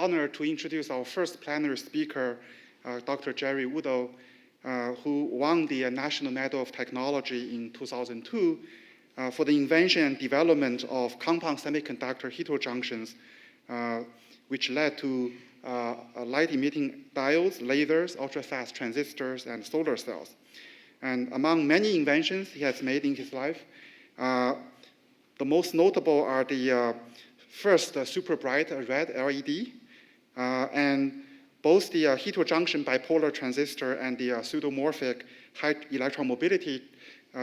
honor to introduce our first plenary speaker, Dr. Jerry Woodall, who won the National Medal of Technology in 2002 for the invention and development of compound semiconductor heterojunctions, which led to light-emitting diodes, lasers, ultra-fast transistors, and solar cells. And among many inventions he has made in his life, the most notable are the first super bright red LED, and both the heterojunction bipolar transistor and the pseudomorphic high electron mobility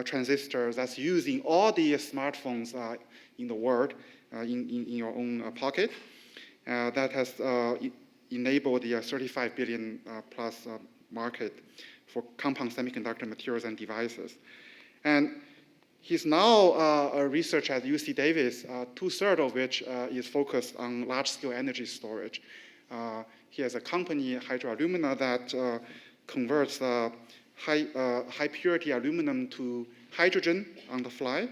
transistor that's used in all the smartphones in the world, in your own pocket. That has enabled the 35 billion plus market for compound semiconductor materials and devices. And he's now a researcher at UC Davis, 2/3 of which is focused on large-scale energy storage. He has a company, Hydroalumina, that converts high-purity aluminum to hydrogen on the fly.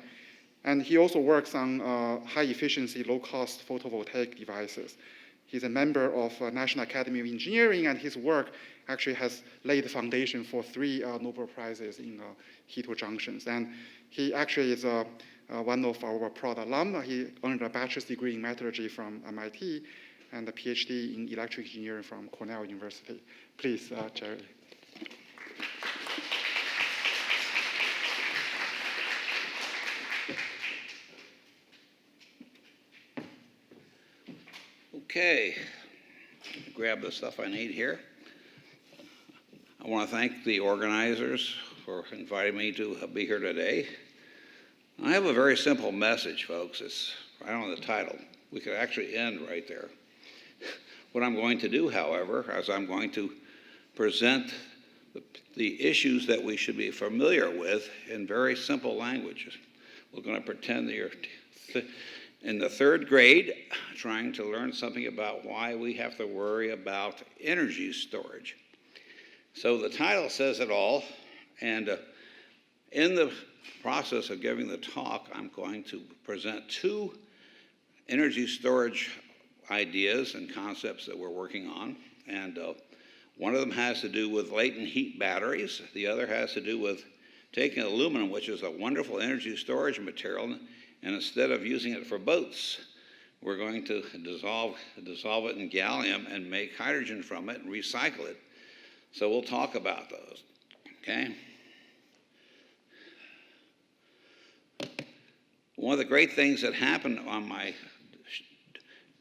And he also works on high-efficiency, low-cost photovoltaic devices. He's a member of National Academy of Engineering, and his work actually has laid the foundation for 3 Nobel Prizes in heterojunctions. And he actually is one of our proud alum. He earned a bachelor's degree in metallurgy from MIT and a PhD in electrical engineering from Cornell University. Please, Jerry. Okay, grab the stuff I need here. I want to thank the organizers for inviting me to be here today. I have a very simple message, folks. It's right on the title. We could actually end right there. What I'm going to do, however, is I'm going to present the issues that we should be familiar with in very simple language. We're going to pretend that you're in the 3rd grade trying to learn something about why we have to worry about energy storage. So the title says it all, and in the process of giving the talk, I'm going to present 2 energy storage ideas and concepts that we're working on, and one of them has to do with latent heat batteries. The other has to do with taking aluminum, which is a wonderful energy storage material, and instead of using it for boats, we're going to dissolve it in gallium and make hydrogen from it and recycle it. So we'll talk about those, okay? One of the great things that happened on my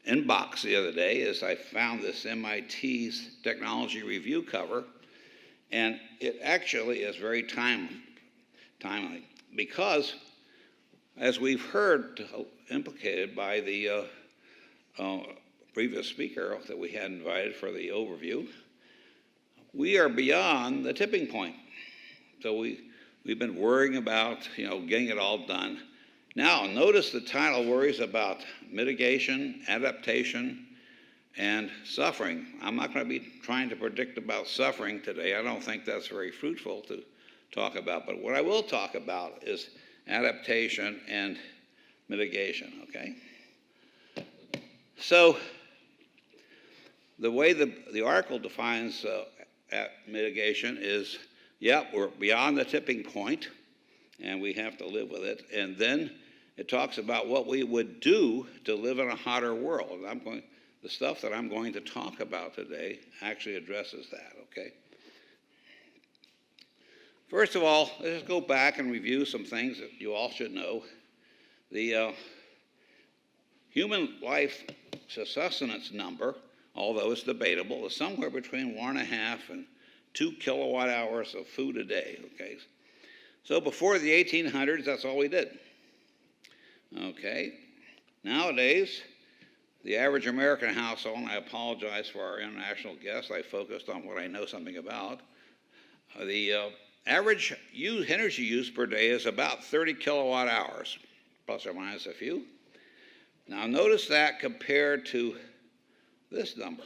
inbox the other day is I found this MIT's technology review cover, and it actually is very timely because, as we've heard implicated by the previous speaker that we had invited for the overview, we are beyond the tipping point. So we've been worrying about getting it all done. Now, notice the title worries about mitigation, adaptation, and suffering. I'm not going to be trying to predict about suffering today. I don't think that's very fruitful to talk about. But what I will talk about is adaptation and mitigation, okay? So the way the article defines mitigation is, we're beyond the tipping point, and we have to live with it. And then it talks about what we would do to live in a hotter world. And the stuff that I'm going to talk about today actually addresses that, okay? First of all, let's go back and review some things that you all should know. The human life sustenance number, although it's debatable, is somewhere between 1.5 and 2 kilowatt hours of food a day, okay? So before the 1800s, that's all we did. Okay, nowadays, the average American household, and I apologize for our international guests, I focused on what I know something about. The average energy use per day is about 30 kilowatt hours, plus or minus a few. Now notice that compared to this number.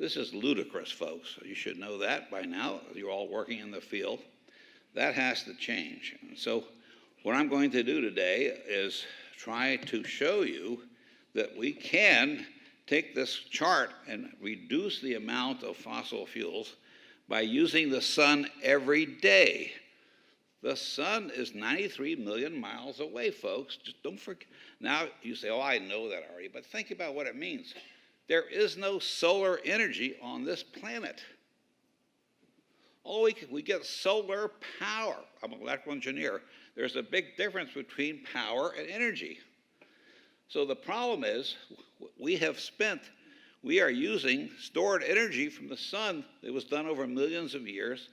This is ludicrous, folks. You should know that by now. You're all working in the field. That has to change. And so what I'm going to do today is try to show you that we can take this chart and reduce the amount of fossil fuels by using the sun every day. The sun is 93 million miles away, folks. Just don't forget. Now you say, oh, I know that already, but think about what it means. There is no solar energy on this planet. We get solar power. I'm an electrical engineer. There's a big difference between power and energy. So the problem is we are using stored energy from the sun that was done over millions of years,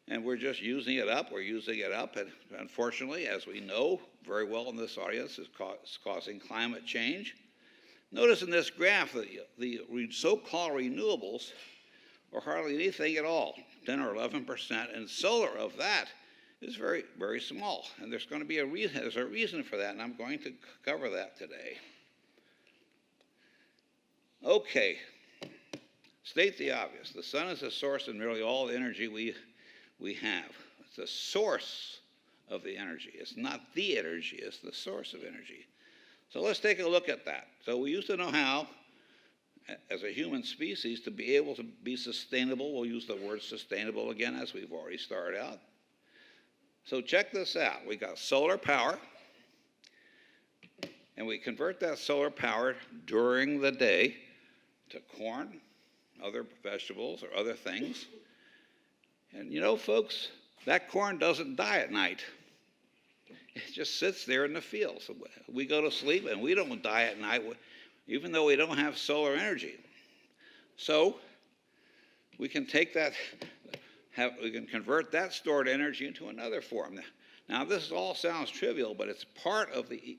and we're just using it up. We're using it up, and unfortunately, as we know very well in this audience, it's causing climate change. Notice in this graph that the so-called renewables are hardly anything at all, 10 or 11%, and solar of that is very, very small. And there's going to be a reason for that, and I'm going to cover that today. Okay, state the obvious. The sun is the source of nearly all the energy we have. It's the source of the energy. It's not the energy, it's the source of energy. So let's take a look at that. So we used to know how, as a human species, to be able to be sustainable. We'll use the word sustainable again, as we've already started out. So check this out. We got solar power, and we convert that solar power during the day to corn, other vegetables, or other things. And you know, folks, that corn doesn't die at night. It just sits there in the field. So we go to sleep, and we don't die at night, even though we don't have solar energy. So we can take that, we can convert that stored energy into another form. Now, this all sounds trivial, but it's part of the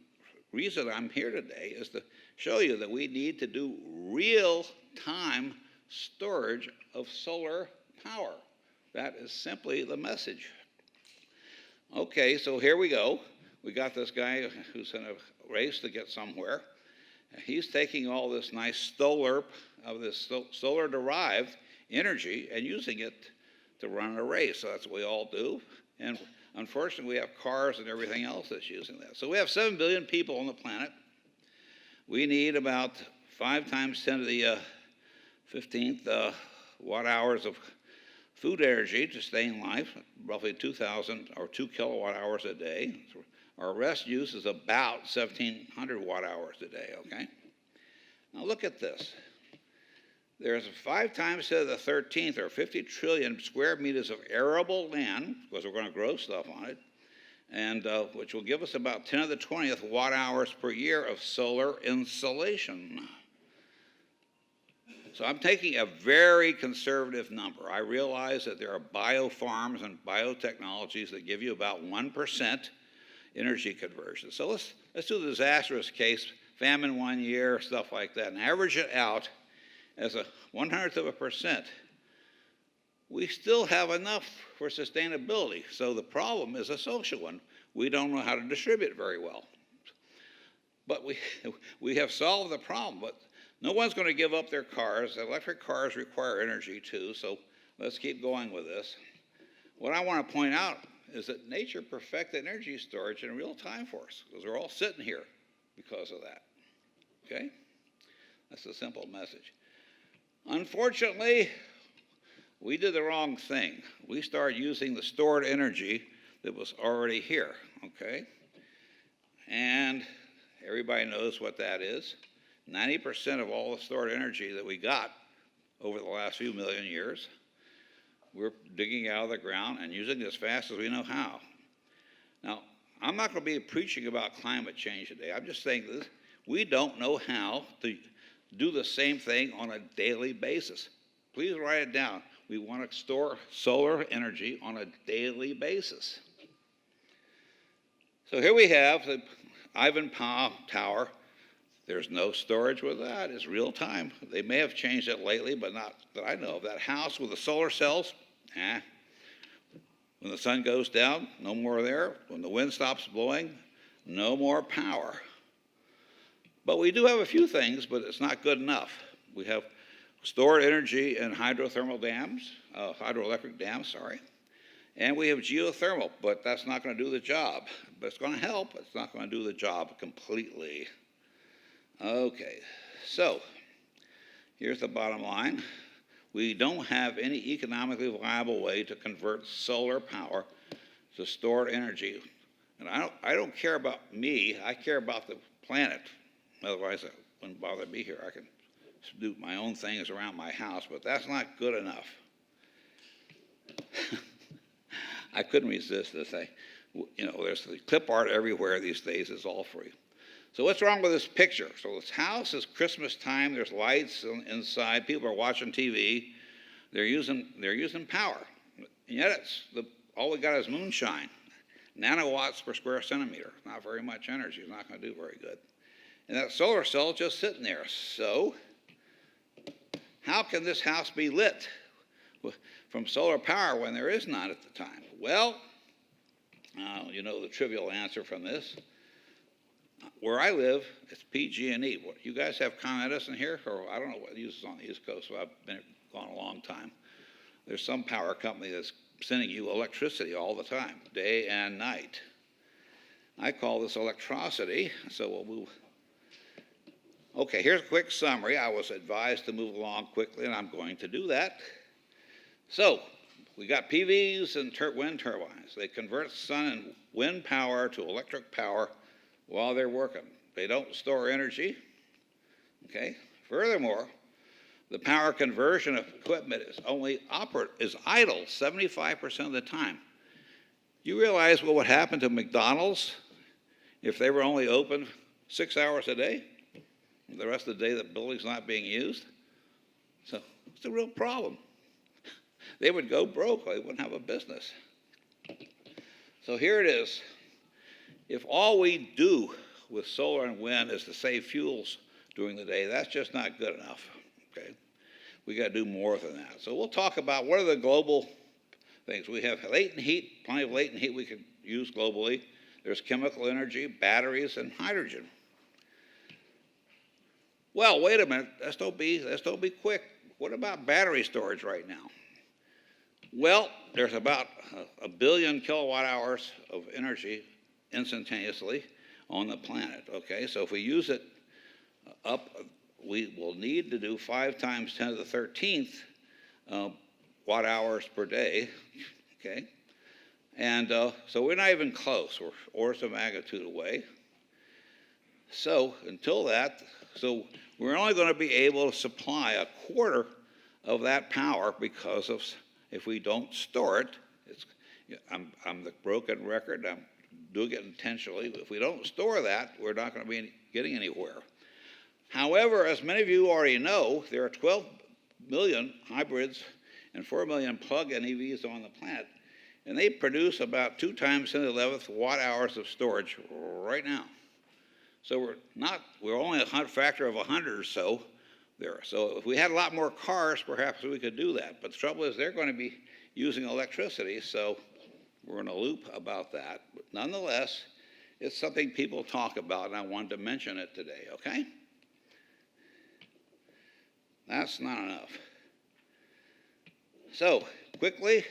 reason I'm here today is to show you that we need to do real-time storage of solar power. That is simply the message. Okay, so here we go. We got this guy who's in a race to get somewhere. He's taking all this nice solar-derived energy and using it to run a race. So that's what we all do. And unfortunately, we have cars and everything else that's using that. So we have 7 billion people on the planet. We need about 5 times 10 to the 15th watt hours of food energy to stay in life, roughly 2,000 or 2 kilowatt hours a day. So our rest use is about 1,700 watt hours a day, okay? Now look at this. There's 5 times 10 to the 13th, or 50 trillion square meters of arable land, because we're going to grow stuff on it, and which will give us about 10 to the 20th watt hours per year of solar insolation. So I'm taking a very conservative number. I realize that there are biofarms and biotechnologies that give you about 1% energy conversion. So let's do the disastrous case, famine 1 year, stuff like that, and average it out as a 1/100%. We still have enough for sustainability. So the problem is a social one. We don't know how to distribute very well. But we have solved the problem. But no one's going to give up their cars. Electric cars require energy too, so let's keep going with this. What I want to point out is that nature perfected energy storage in real time for us, because we're all sitting here because of that. Okay? That's a simple message. Unfortunately, we did the wrong thing. We started using the stored energy that was already here, okay? And everybody knows what that is. 90% of all the stored energy that we got over the last few million years, we're digging out of the ground and using it as fast as we know how. Now, I'm not going to be preaching about climate change today. I'm just saying this. We don't know how to do the same thing on a daily basis. Please write it down. We want to store solar energy on a daily basis. So here we have the Ivanpah Tower. There's no storage with that. It's real time. They may have changed it lately, but not that I know of. That house with the solar cells, when the sun goes down, no more there. When the wind stops blowing, no more power. But we do have a few things, but it's not good enough. We have stored energy in hydroelectric dams, and we have geothermal, but that's not going to do the job. But it's going to help. It's not going to do the job completely. Okay, so here's the bottom line. We don't have any economically viable way to convert solar power to stored energy. And I don't care about me, I care about the planet. Otherwise, I wouldn't bother to be here. I can do my own things around my house, but that's not good enough. I couldn't resist to say, you know, there's the clip art everywhere these days, it's all free. So what's wrong with this picture? So this house is Christmas time, there's lights inside, people are watching TV, they're using power. And yet all we got is moonshine. Nanowatts per square centimeter, not very much energy, it's not going to do very good. And that solar cell is just sitting there. So how can this house be lit from solar power when there is none at the time? Well, you know the trivial answer from this. Where I live, it's PG&E. You guys have Con Edison here? Or I don't know what uses on the East Coast, so I've been gone a long time. There's some power company that's sending you electricity all the time, day and night. I call this electricity, so we'll move. Okay, here's a quick summary. I was advised to move along quickly, and I'm going to do that. So, we got PVs and wind turbines. They convert sun and wind power to electric power while they're working. They don't store energy. Okay? Furthermore, the power conversion equipment is idle 75% of the time. You realize what would happen to McDonald's if they were only open 6 hours a day? The rest of the day the building's not being used? So it's a real problem. They would go broke, they wouldn't have a business. So here it is. If all we do with solar and wind is to save fuels during the day, that's just not good enough. Okay, we got to do more than that. So we'll talk about what are the global things. We have latent heat, plenty of latent heat we could use globally. There's chemical energy, batteries, and hydrogen. Well, wait a minute. Let's don't be quick. What about battery storage right now? Well, there's about 1 billion kilowatt hours of energy instantaneously on the planet. Okay, so if we use it up, we will need to do 5 times 10 to the 13th watt hours per day. Okay, and so we're not even close. We're orders of magnitude away. So until that, so we're only going to be able to supply 1/4 of that power because of if we don't store it. I'm the broken record. I'm doing it intentionally. If we don't store that, we're not going to be getting anywhere. However, as many of you already know, there are 12 million hybrids and 4 million plug-in EVs on the planet, and they produce about 2 times 10 to the 11th watt hours of storage right now. So we're only a factor of 100 or so there. So if we had a lot more cars, perhaps we could do that. But the trouble is they're going to be using electricity, so we're in a loop about that. But nonetheless, it's something people talk about, and I wanted to mention it today, okay? That's not enough. So, quickly,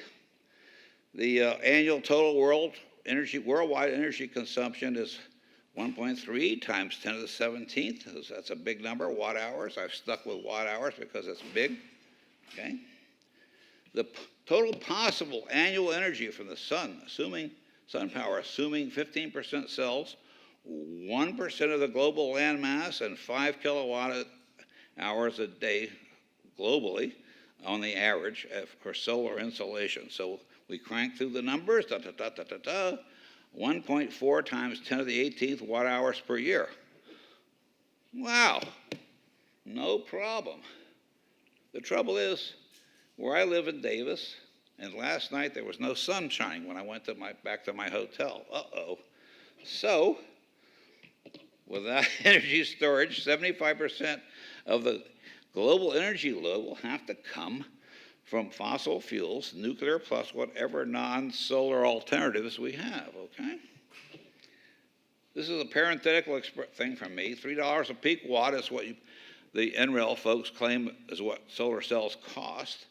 the annual total worldwide energy consumption is 1.3 times 10 to the 17th. That's a big number, watt hours. I've stuck with watt hours because it's big, okay? The total possible annual energy from the sun, assuming sun power, assuming 15% cells, 1% of the global land mass, and 5 kilowatt hours a day globally on the average for solar insolation. So we crank through the numbers, 1.4 times 10 to the 18th watt hours per year. Wow, no problem. The trouble is, where I live in Davis, and last night there was no sun shining when I went back to my hotel. Uh-oh. So, without energy storage, 75% of the global energy load will have to come from fossil fuels, nuclear plus whatever non-solar alternatives we have, okay? This is a parenthetical thing from me. $3 a peak watt is what the NREL folks claim is what solar cells cost.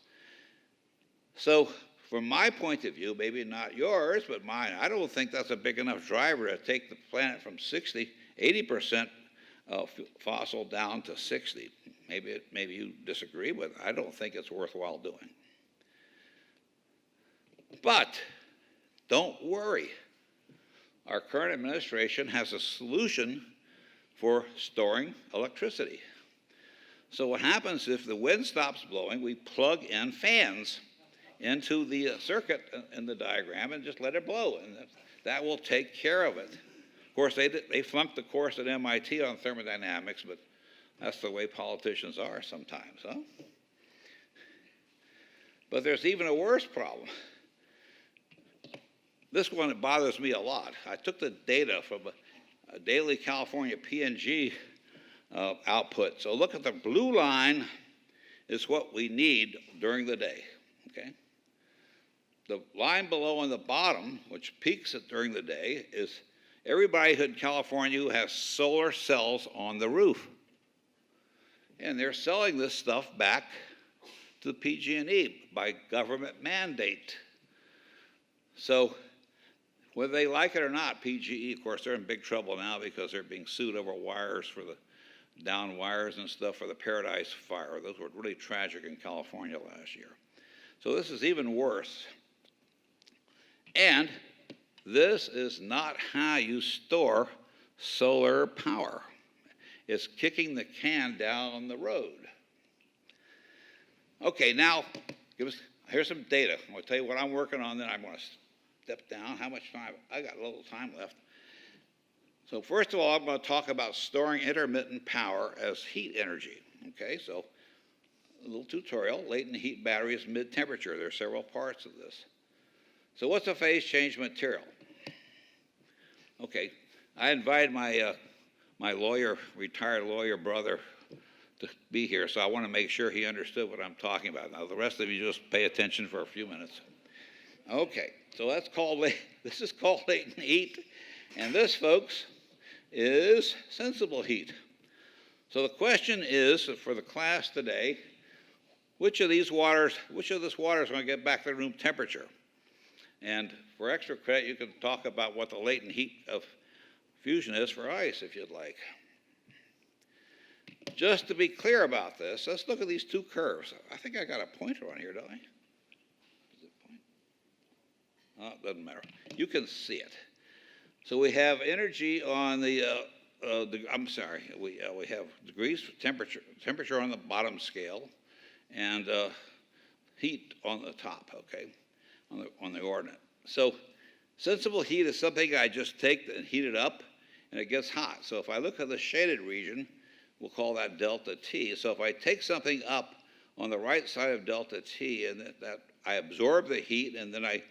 So from my point of view, maybe not yours, but mine, I don't think that's a big enough driver to take the planet from 80% fossil down to 60. Maybe you disagree, but I don't think it's worthwhile doing. But don't worry. Our current administration has a solution for storing electricity. So what happens if the wind stops blowing, we plug in fans into the circuit in the diagram and just let it blow, and that will take care of it. Of course, they flunked the course at MIT on thermodynamics, but that's the way politicians are sometimes, huh? But there's even a worse problem. This one bothers me a lot. I took the data from a daily California P&G output. So look at the blue line is what we need during the day, okay? The line below on the bottom, which peaks during the day, is everybody in California who has solar cells on the roof. And they're selling this stuff back to the PG&E by government mandate. So whether they like it or not, PG&E, of course, they're in big trouble now because they're being sued over wires for the down wires and stuff for the Paradise Fire. Those were really tragic in California last year. So this is even worse. And this is not how you store solar power. It's kicking the can down the road. Okay, now, here's some data. I'm going to tell you what I'm working on, then I'm going to step down. How much time? I got a little time left. So first of all, I'm going to talk about storing intermittent power as heat energy. Okay, so a little tutorial. Latent heat batteries, mid-temperature. There are several parts of this. So what's a phase change material? Okay, I invited my retired lawyer brother to be here, so I want to make sure he understood what I'm talking about. Now, the rest of you just pay attention for a few minutes. Okay, so this is called latent heat, and this, folks, is sensible heat. So the question is, for the class today, which of this water is going to get back to room temperature? And for extra credit, you can talk about what the latent heat of fusion is for ice, if you'd like. Just to be clear about this, let's look at these two curves. I think I got a pointer on here, don't I? Does it point? Oh, it doesn't matter. You can see it. So we have energy on we have degrees, temperature on the bottom scale, and heat on the top, okay, on the ordinate. So sensible heat is something I just take and heat it up, and it gets hot. So if I look at the shaded region, we'll call that delta T. So if I take something up on the right side of delta T, and that I absorb the heat, and then I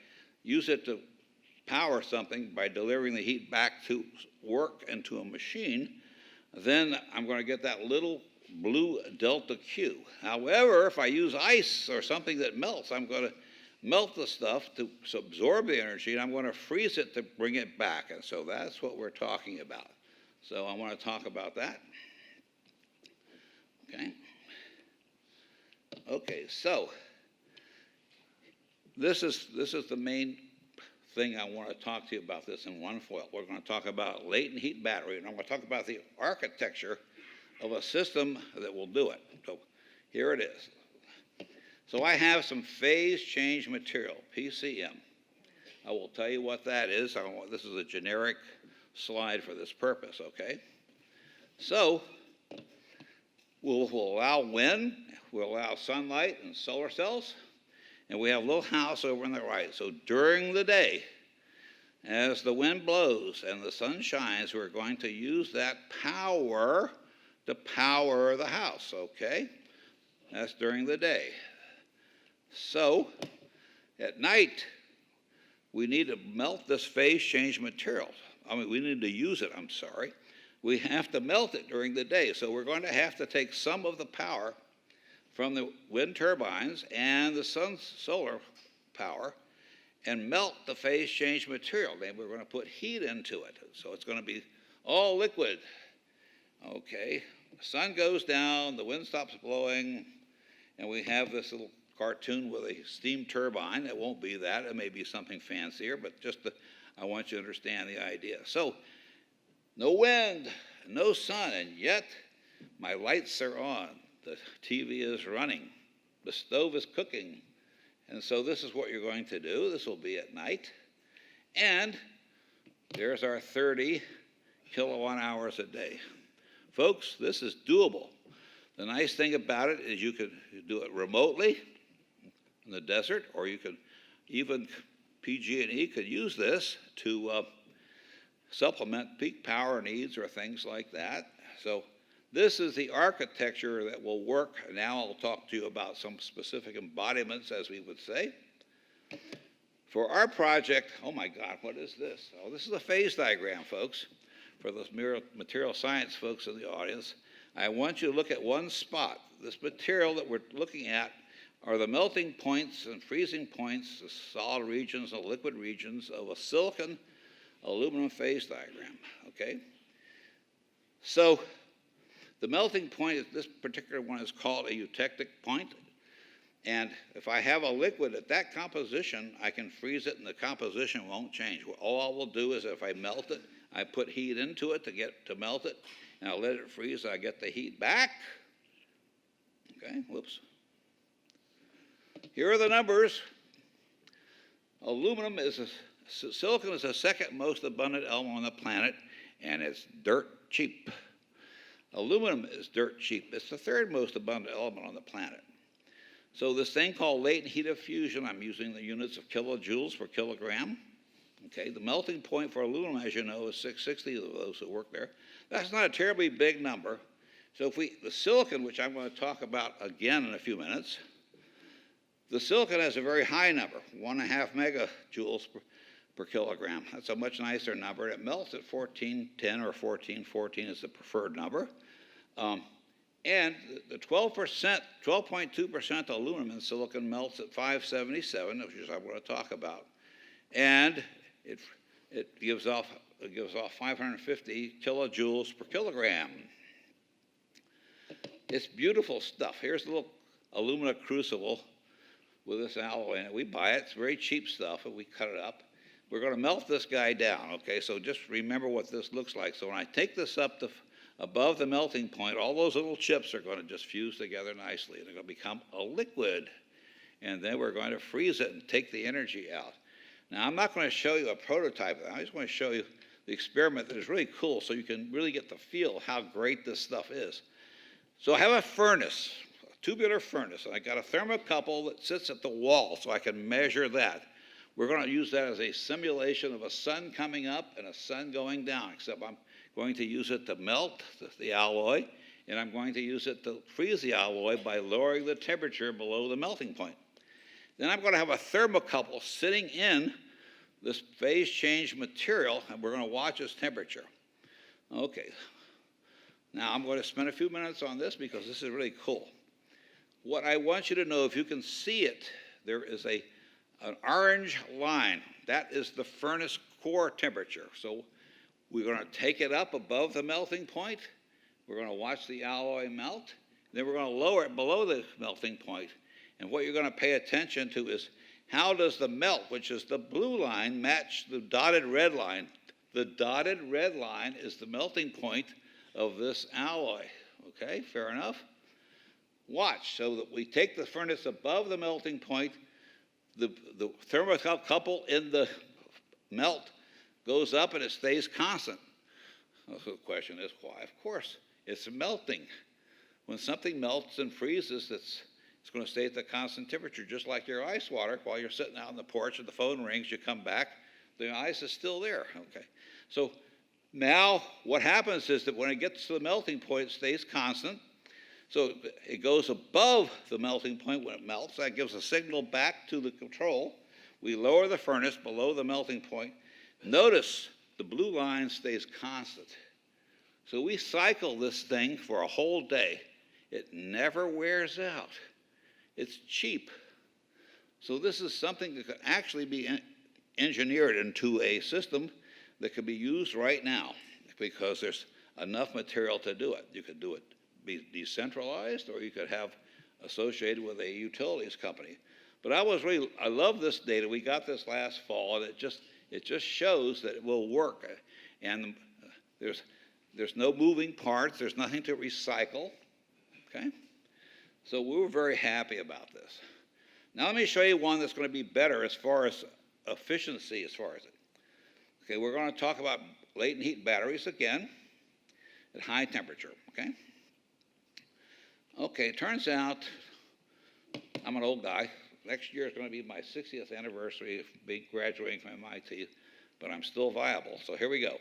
use it to power something by delivering the heat back to work into a machine, then I'm going to get that little blue delta Q. However, if I use ice or something that melts, I'm going to melt the stuff to absorb the energy, and I'm going to freeze it to bring it back. And so that's what we're talking about. So I want to talk about that. Okay. Okay, so this is the main thing I want to talk to you about this in one foil. We're going to talk about latent heat battery, and I'm going to talk about the architecture of a system that will do it. So here it is. So I have some phase change material, PCM. I will tell you what that is. This is a generic slide for this purpose, okay? So we'll allow wind, we'll allow sunlight and solar cells, and we have a little house over on the right. So during the day, as the wind blows and the sun shines, we're going to use that power to power the house, okay? That's during the day. So at night, we need to melt this phase change material. We need to use it, I'm sorry. We have to melt it during the day. So we're going to have to take some of the power from the wind turbines and the sun's solar power and melt the phase change material. Then we're going to put heat into it. So it's going to be all liquid. Okay, the sun goes down, the wind stops blowing, and we have this little cartoon with a steam turbine. It won't be that. It may be something fancier, but I want you to understand the idea. So no wind, no sun, and yet my lights are on. The TV is running. The stove is cooking. And so this is what you're going to do. This will be at night. And there's our 30 kilowatt hours a day. Folks, this is doable. The nice thing about it is you can do it remotely in the desert, or you can even, PG&E could use this to supplement peak power needs or things like that. So this is the architecture that will work. Now I'll talk to you about some specific embodiments, as we would say. For our project, oh my God, what is this? Oh, this is a phase diagram, folks. For those material science folks in the audience, I want you to look at one spot. This material that we're looking at are the melting points and freezing points, the solid regions and liquid regions of a silicon aluminum phase diagram, okay? So the melting point, this particular one is called a eutectic point. And if I have a liquid at that composition, I can freeze it and the composition won't change. All I will do is if I melt it, I put heat into it to melt it, and I'll let it freeze, I get the heat back. Okay, whoops. Here are the numbers. Silicon is the second most abundant element on the planet, and it's dirt cheap. Aluminum is dirt cheap. It's the third most abundant element on the planet. So this thing called latent heat of fusion, I'm using the units of kilojoules per kilogram. Okay, the melting point for aluminum, as you know, is 660 of those that work there. That's not a terribly big number. So if the silicon, which I'm going to talk about again in a few minutes, the silicon has a very high number, 1.5 megajoules per kilogram. That's a much nicer number. It melts at 1410 or 1414 is the preferred number. And the 12.2% aluminum in silicon melts at 577, which is what I'm going to talk about. And it gives off 550 kilojoules per kilogram. It's beautiful stuff. Here's a little alumina crucible with this alloy in it. We buy it. It's very cheap stuff, and we cut it up. We're going to melt this guy down, okay? So just remember what this looks like. So when I take this up to above the melting point, all those little chips are going to just fuse together nicely. They're going to become a liquid. And then we're going to freeze it and take the energy out. Now, I'm not going to show you a prototype of that. I just want to show you the experiment that is really cool so you can really get the feel of how great this stuff is. So I have a furnace, a tubular furnace, and I got a thermocouple that sits at the wall so I can measure that. We're going to use that as a simulation of a sun coming up and a sun going down, except I'm going to use it to melt the alloy, and I'm going to use it to freeze the alloy by lowering the temperature below the melting point. Then I'm going to have a thermocouple sitting in this phase change material, and we're going to watch its temperature. Okay. Now I'm going to spend a few minutes on this because this is really cool. What I want you to know, if you can see it, there is an orange line. That is the furnace core temperature. So we're going to take it up above the melting point. We're going to watch the alloy melt. Then we're going to lower it below the melting point. And what you're going to pay attention to is how does the melt, which is the blue line, match the dotted red line. The dotted red line is the melting point of this alloy. Okay, fair enough? Watch, so that we take the furnace above the melting point, the thermocouple in the melt goes up and it stays constant. So the question is why? Of course, it's melting. When something melts and freezes, it's going to stay at the constant temperature, just like your ice water. While you're sitting out on the porch and the phone rings, you come back, the ice is still there. Okay, so now what happens is that when it gets to the melting point, it stays constant. So it goes above the melting point when it melts. That gives a signal back to the control. We lower the furnace below the melting point. Notice the blue line stays constant. So we cycle this thing for a whole day. It never wears out. It's cheap. So this is something that could actually be engineered into a system that could be used right now because there's enough material to do it. You could do it be decentralized, or you could have associated with a utilities company. But I love this data. We got this last fall, and it just shows that it will work. And there's There's no moving parts. There's nothing to recycle. Okay? So we were very happy about this. Now let me show you one that's going to be better as far as efficiency as far as it. Okay, we're going to talk about latent heat batteries again at high temperature. Okay? Okay, it turns out I'm an old guy. Next year is going to be my 60th anniversary of graduating from MIT, but I'm still viable. So here we go.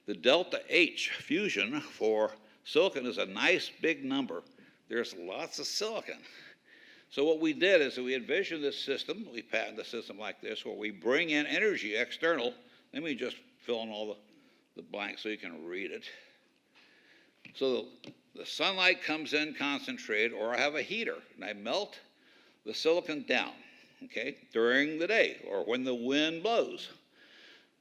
The delta H fusion for silicon is a nice big number. There's lots of silicon. So what we did is we envisioned this system, we patented a system like this, where we bring in energy external. Let me just fill in all the blanks so you can read it. So the sunlight comes in concentrated, or I have a heater, and I melt the silicon down, okay, during the day, or when the wind blows.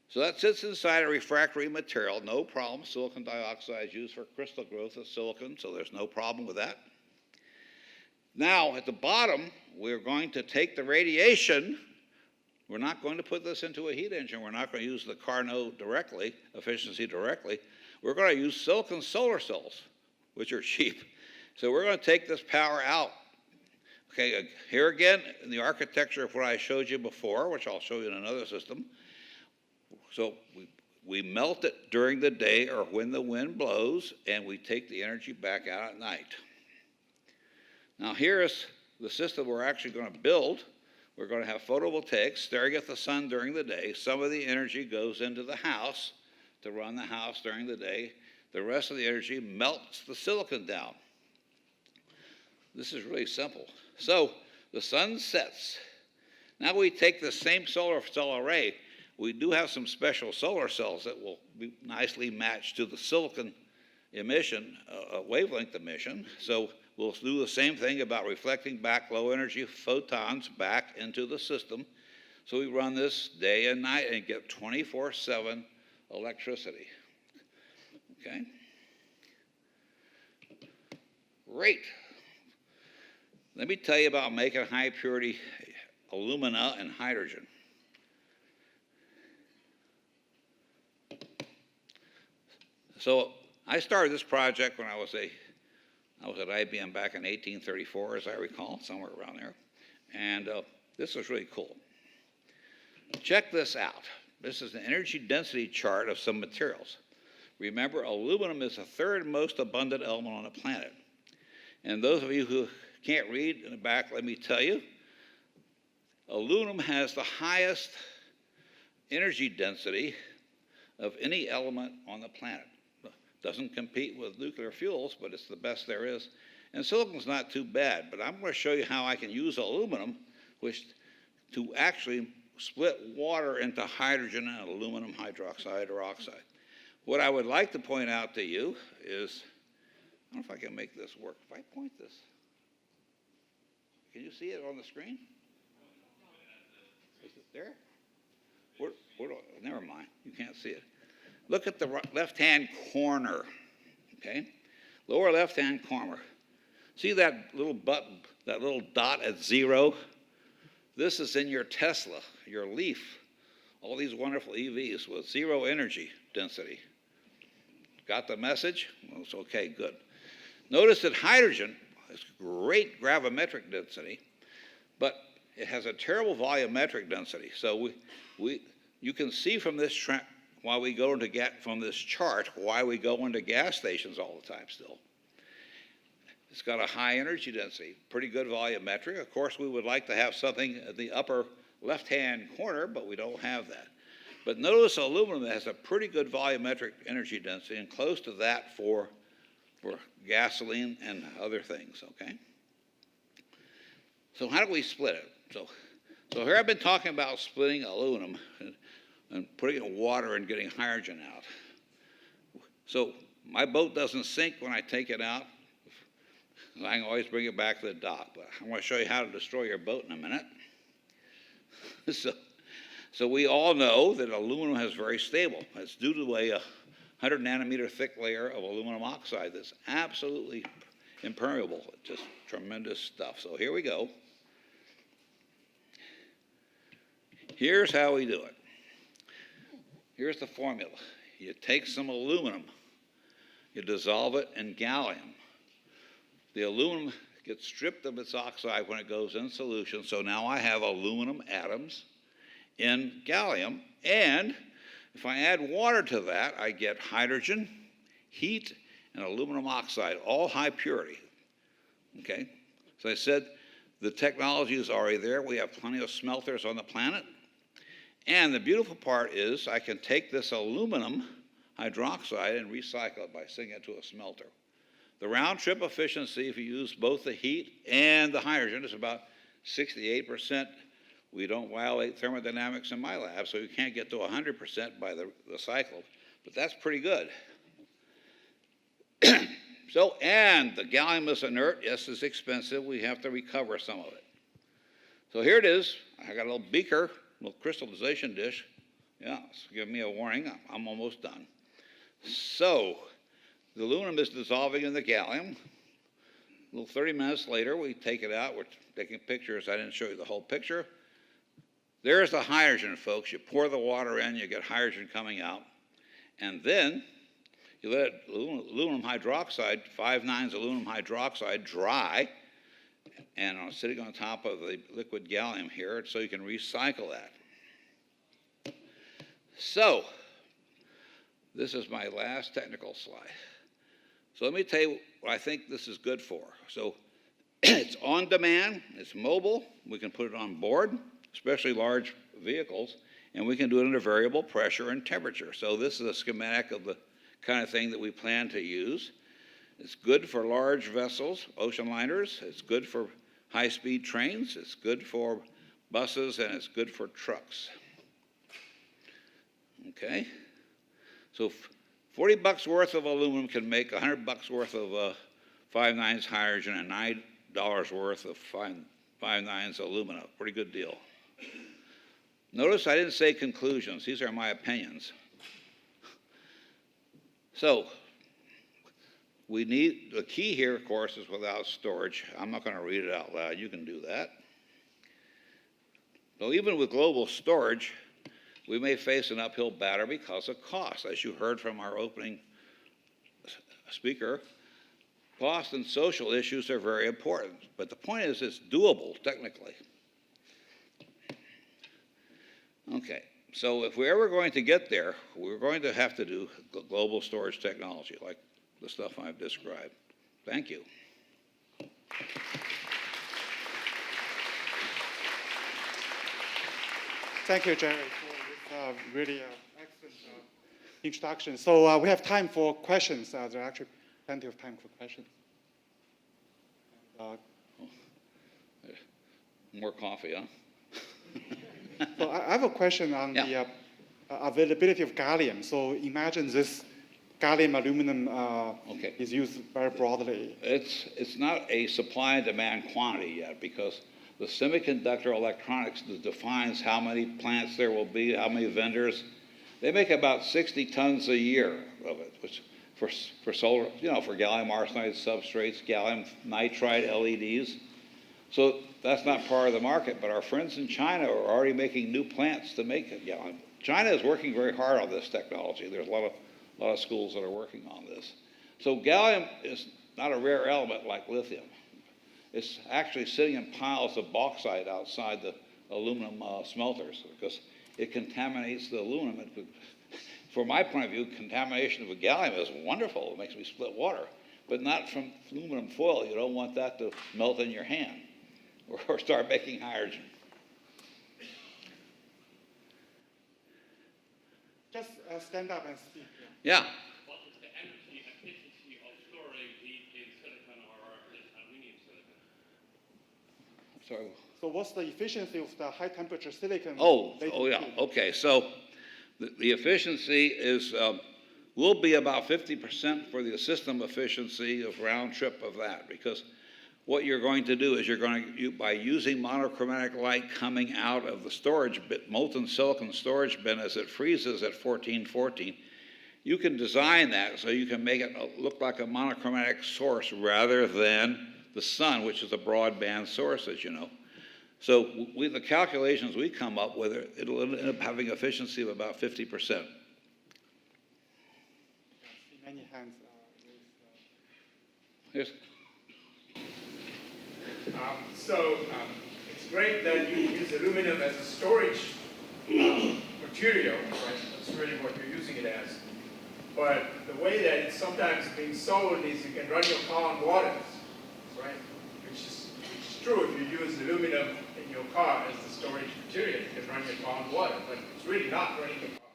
So that sits inside a refractory material, no problem. Silicon dioxide is used for crystal growth of silicon, so there's no problem with that. Now, at the bottom, we're going to take the radiation. We're not going to put this into a heat engine. We're not going to use the Carnot directly, efficiency directly. We're going to use silicon solar cells, which are cheap. So we're going to take this power out. Okay, here again, in the architecture of what I showed you before, which I'll show you in another system. So we melt it during the day or when the wind blows, and we take the energy back out at night. Now here's the system we're actually going to build. We're going to have photovoltaics staring at the sun during the day. Some of the energy goes into the house to run the house during the day. The rest of the energy melts the silicon down. This is really simple. So the sun sets. Now we take the same solar cell array. We do have some special solar cells that will be nicely matched to the silicon emission, wavelength emission. So we'll do the same thing about reflecting back low energy photons back into the system. So we run this day and night and get 24/7 electricity. Okay? Great. Let me tell you about making high purity alumina and hydrogen. So I started this project when I was at IBM back in 1834, as I recall, somewhere around there. And this was really cool. Check this out. This is an energy density chart of some materials. Remember, aluminum is the third most abundant element on the planet. And those of you who can't read in the back, let me tell you, aluminum has the highest energy density of any element on the planet. Doesn't compete with nuclear fuels, but it's the best there is. And silicon's not too bad, but I'm going to show you how I can use aluminum to actually split water into hydrogen and aluminum hydroxide or oxide. What I would like to point out to you is, I don't know if I can make this work. If I point this, can you see it on the screen? Is it there? Never mind, you can't see it. Look at the left-hand corner, okay? Lower left-hand corner. See that little button, that little dot at 0? This is in your Tesla, your Leaf, all these wonderful EVs with 0 energy density. Got the message? Well, it's okay, good. Notice that hydrogen has great gravimetric density, but it has a terrible volumetric density. So you can see from this trend, why we go into from this chart, why we go into gas stations all the time still. It's got a high energy density, pretty good volumetric. Of course, we would like to have something at the upper left-hand corner, but we don't have that. But notice aluminum has a pretty good volumetric energy density and close to that for gasoline and other things, okay? So how do we split it? So here I've been talking about splitting aluminum and putting it in water and getting hydrogen out. So my boat doesn't sink when I take it out. I can always bring it back to the dock, but I want to show you how to destroy your boat in a minute. So we all know that aluminum is very stable. It's due to a 100 nanometer thick layer of aluminum oxide that's absolutely impermeable. It's just tremendous stuff. So here we go. Here's how we do it. Here's the formula. You take some aluminum, you dissolve it in gallium. The aluminum gets stripped of its oxide when it goes in solution, so now I have aluminum atoms in gallium, and if I add water to that, I get hydrogen, heat, and aluminum oxide, all high purity. Okay? So I said the technology is already there. We have plenty of smelters on the planet. And the beautiful part is I can take this aluminum hydroxide and recycle it by sending it to a smelter. The round trip efficiency, if you use both the heat and the hydrogen, is about 68%. We don't violate thermodynamics in my lab, so you can't get to 100% by the cycle, but that's pretty good. So, and the gallium is inert. Yes, it's expensive. We have to recover some of it. So here it is. I got a little beaker, little crystallization dish. Yeah, it's giving me a warning. I'm almost done. So the aluminum is dissolving in the gallium. A little 30 minutes later, we take it out. We're taking pictures. I didn't show you the whole picture. There's the hydrogen, folks. You pour the water in, you get hydrogen coming out. And then you let aluminum hydroxide, 5,9 aluminum hydroxide, dry, and sitting on top of the liquid gallium here, so you can recycle that. So, this is my last technical slide. So let me tell you what I think this is good for. So it's on demand, it's mobile, we can put it on board, especially large vehicles, and we can do it under variable pressure and temperature. So this is a schematic of the kind of thing that we plan to use. It's good for large vessels, ocean liners. It's good for high-speed trains. It's good for buses, and it's good for trucks. Okay? So 40 bucks worth of aluminum can make 100 bucks worth of 5,9 hydrogen and $9 worth of 5,9 alumina. Pretty good deal. Notice I didn't say conclusions. These are my opinions. So we need, the key here, of course, is without storage. I'm not going to read it out loud. You can do that. So even with global storage, we may face an uphill battle because of cost. As you heard from our opening speaker, cost and social issues are very important. But the point is, it's doable technically. Okay, so if we're ever going to get there, we're going to have to do global storage technology like the stuff I've described. Thank you. Thank you, Jerry, for this really excellent introduction. So we have time for questions. There are actually plenty of time for questions. More coffee, huh? So I have a question on the availability of gallium. So imagine this gallium aluminum is used very broadly. It's not a supply and demand quantity yet because the semiconductor electronics defines how many plants there will be, how many vendors. They make about 60 tons a year of it, which for solar, for gallium arsenide substrates, gallium nitride LEDs. So that's not part of the market, but our friends in China are already making new plants to make gallium. China is working very hard on this technology. There's a lot of schools that are working on this. So gallium is not a rare element like lithium. It's actually sitting in piles of bauxite outside the aluminum smelters because it contaminates the aluminum. From my point of view, contamination of a gallium is wonderful. It makes me split water, but not from aluminum foil. You don't want that to melt in your hand or start making hydrogen. Just stand up and speak. Yeah. What is the energy efficiency of storing heat in silicon or in aluminum silicon? Sorry. So what's the efficiency of the high temperature silicon? Oh yeah. Okay. So the efficiency will be about 50% for the system efficiency of round trip of that, because what you're going to do is by using monochromatic light coming out of the storage bit, molten silicon storage bin as it freezes at 1414, you can design that so you can make it look like a monochromatic source rather than the sun, which is a broadband source, as you know. So the calculations we come up with, it'll end up having efficiency of about 50%. Many hands. Here's, It's great that you use aluminum as a storage material, right? That's really what you're using it as. But the way that it's sometimes being sold is you can run your car on water, right? Which is true if you use aluminum in your car as the storage material. You can run your car on water, but it's really not running your car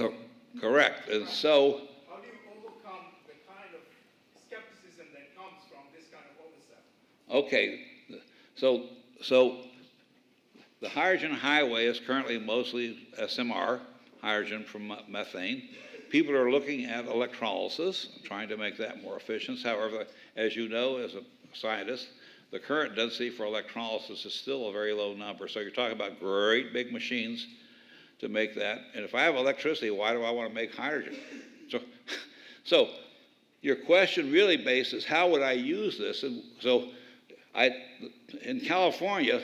on water. Really correct. And so, how do you overcome the kind of skepticism that comes from this kind of oversight? okay, so the hydrogen highway is currently mostly SMR, hydrogen from methane. People are looking at electrolysis, trying to make that more efficient. However, as you know, as a scientist, the current density for electrolysis is still a very low number. So you're talking about great big machines to make that. And if I have electricity, why do I want to make hydrogen? So your question really based is how would I use this? And so in California,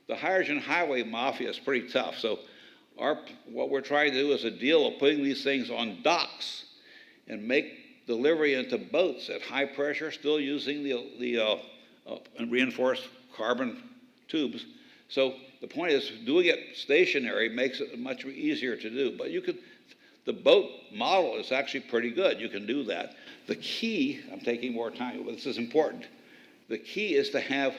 the hydrogen highway mafia is pretty tough. So what we're trying to do is a deal of putting these things on docks and make delivery into boats at high pressure, still using the reinforced carbon tubes. So the point is, doing it stationary makes it much easier to do. But the boat model is actually pretty good. You can do that. The key, I'm taking more time, but this is important. The key is to have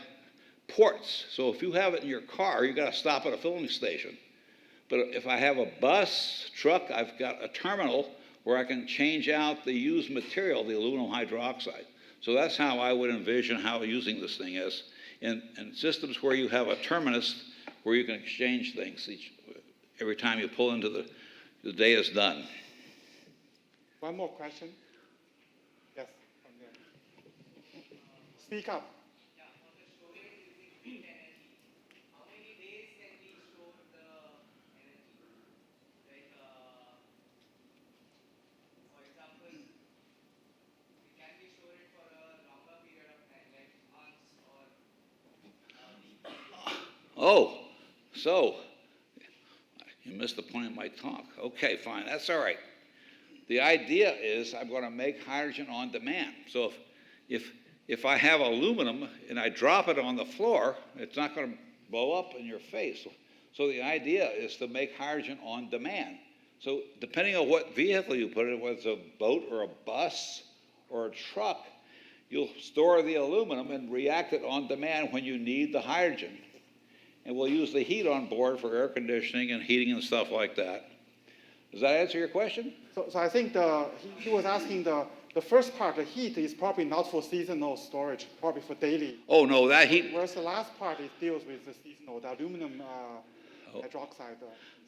ports. So if you have it in your car, you've got to stop at a filling station. But if I have a bus, truck, I've got a terminal where I can change out the used material, the aluminum hydroxide. So that's how I would envision how using this thing is. In systems where you have a terminus where you can exchange things every time you pull into the day is done. One more question. Yes, from there. Speak up. Oh, so you missed the point of my talk. Okay, fine, that's all right. The idea is I'm going to make hydrogen on demand. So if I have aluminum and I drop it on the floor, it's not going to blow up in your face. So the idea is to make hydrogen on demand. So depending on what vehicle you put it in, whether it's a boat or a bus or a truck, you'll store the aluminum and react it on demand when you need the hydrogen. And we'll use the heat on board for air conditioning and heating and stuff like that. Does that answer your question? So I think he was asking the first part, the heat, is probably not for seasonal storage, probably for daily. Oh, no, that heat. Whereas the last part, it deals with the seasonal, the aluminum hydroxide.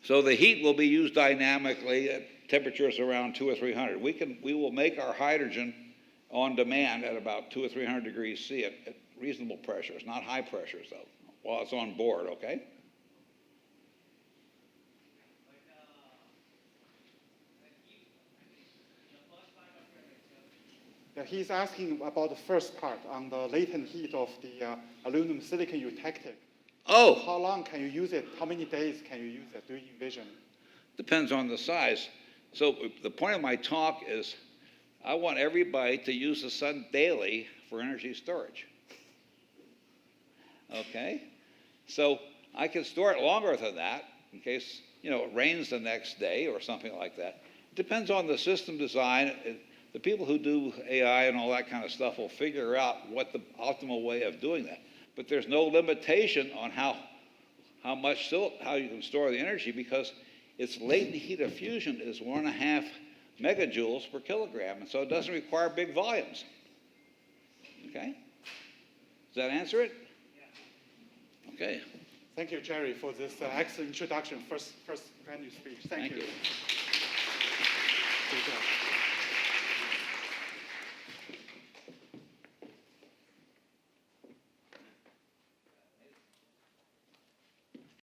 So the heat will be used dynamically at temperatures around 200 or 300. We will make our hydrogen on demand at about 200 or 300 degrees C at reasonable pressures, not high pressures though, while it's on board, okay? Yeah, he's asking about the first part on the latent heat of the aluminum silicon eutectic. Oh! How long can you use it? How many days can you use it? Do you envision? Depends on the size. So the point of my talk is I want everybody to use the sun daily for energy storage. Okay? So I can store it longer than that in case, it rains the next day or something like that. It depends on the system design. The people who do AI and all that kind of stuff will figure out what the optimal way of doing that. But there's no limitation on how you can store the energy because its latent heat of fusion is 1.5 megajoules per kilogram, and so it doesn't require big volumes. Okay? Does that answer it? Yeah. Okay. Thank you, Jerry, for this excellent introduction, first plenary speech. Thank you. Thank you. Good job.